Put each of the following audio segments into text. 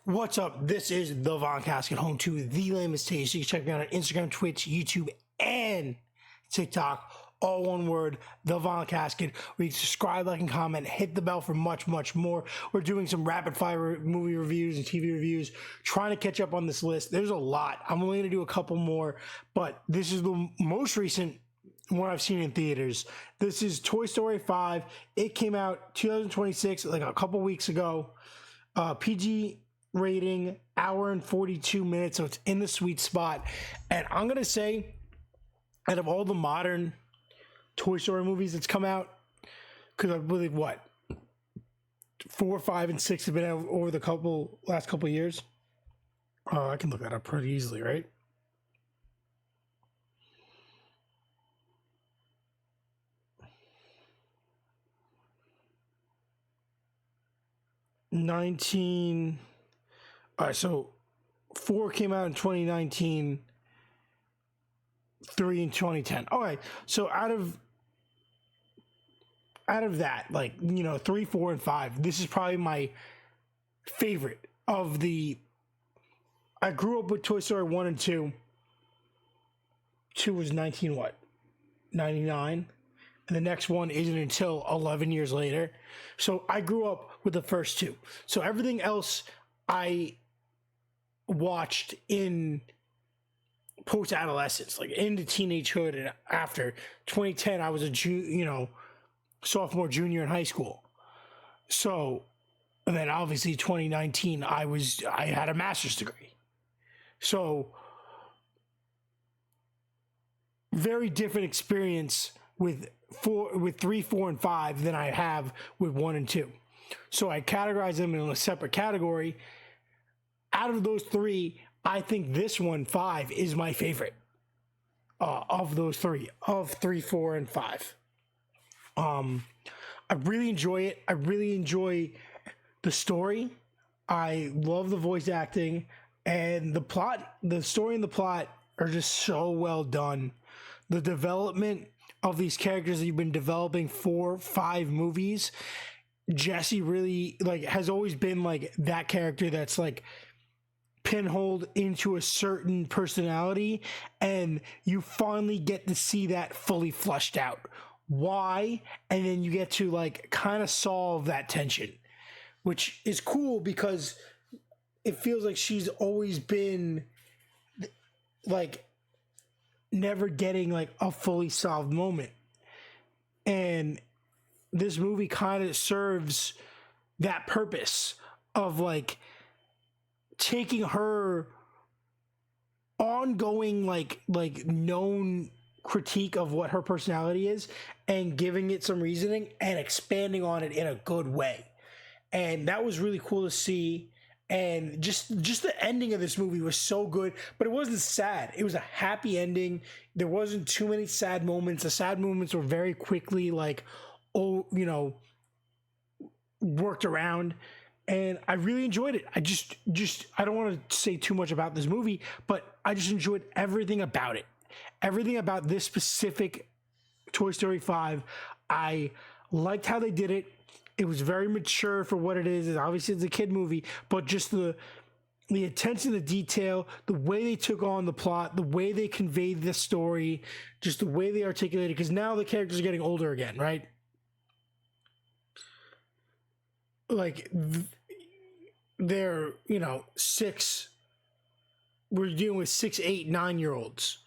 What's up? This is the Von Casket, home to the lamest taste. You can check me out on Instagram, Twitch, YouTube, and TikTok. All one word, the Von Casket. Where you can subscribe, like, and comment. Hit the bell for much, much more. We're doing some rapid fire movie reviews and TV reviews. Trying to catch up on this list. There's a lot. I'm only going to do a couple more, but this is the most recent one I've seen in theaters. This is Toy Story 5. It came out 2026, like a couple weeks ago. PG rating, hour and 42 minutes, so it's in the sweet spot. And I'm gonna say, out of all the modern Toy Story movies that's come out, because I believe 4, 5, and 6 have been out over the last couple years. I can look that up pretty easily, right? All right, so 4 came out in 2019, 3 in 2010. All right, so out of that, 3, 4, and 5, this is probably my favorite of the. I grew up with Toy Story 1 and 2. 2 was 99, and the next one isn't until 11 years later. So I grew up with the first two. So everything else I watched in post-adolescence, like into teenagehood and after 2010, I was a sophomore, junior in high school. So, and then obviously 2019, I had a master's degree. So, very different experience with 3, 4, and 5 than I have with 1 and 2. So I categorize them in a separate category. Out of those 3, I think this one, 5, is my favorite of those 3, of 3, 4, and 5. I really enjoy it. I really enjoy the story. I love the voice acting, and the plot. The story and the plot are just so well done. The development of these characters that you've been developing for 5 movies. Jesse really has always been that character that's pinholed into a certain personality, and you finally get to see that fully flushed out. Why? And then you get to kind of solve that tension, which is cool because it feels like she's always been never getting a fully solved moment. And this movie kind of serves that purpose of taking her ongoing known critique of what her personality is and giving it some reasoning and expanding on it in a good way. And that was really cool to see. And just the ending of this movie was so good, but it wasn't sad. It was a happy ending. There wasn't too many sad moments. The sad moments were very quickly worked around, and I really enjoyed it. I don't want to say too much about this movie, but I just enjoyed everything about it. Everything about this specific Toy Story 5. I liked how they did it. It was very mature for what it is. Obviously, it's a kid movie, but just the attention to detail, the way they took on the plot, the way they conveyed the story, just the way they articulated. Because now the characters are getting older again, right? They're 6. We're dealing with 6, 8, 9-year-olds.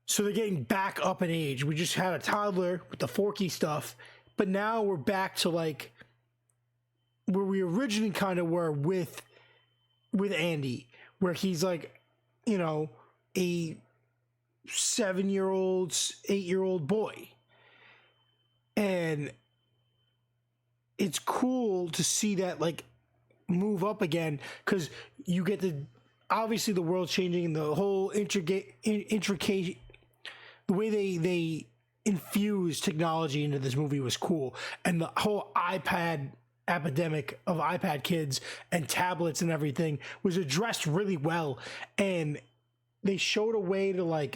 So they're getting back up in age. We just had a toddler with the Forky stuff. But now we're back to where we originally kind of were with Andy, where he's a 7-year-old, 8-year-old boy. And it's cool to see that move up again, because you get obviously the world's changing, and the whole intricate the way they infuse technology into this movie was cool. And the whole iPad epidemic of iPad kids and tablets and everything was addressed really well. And they showed a way to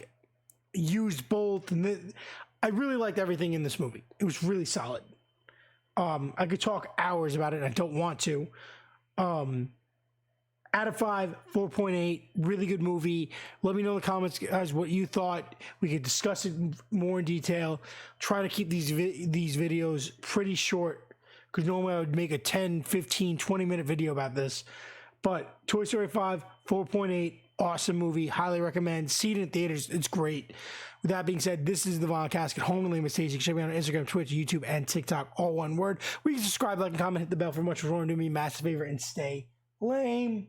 use both. And I really liked everything in this movie. It was really solid. I could talk hours about it, and I don't want to. Out of 5, 4.8, really good movie. Let me know in the comments, guys, what you thought. We could discuss it more in detail. Try to keep these videos pretty short, because normally I would make a 10, 15, 20-minute video about this. But Toy Story 5, 4.8, awesome movie. Highly recommend. See it in theaters. It's great. With that being said, this is the Vinyl Casket. Home and Limitations. Check me out on Instagram, Twitch, YouTube, and TikTok. All one word. We can subscribe, like, and comment, hit the bell for much more. Do me a massive favor and stay lame.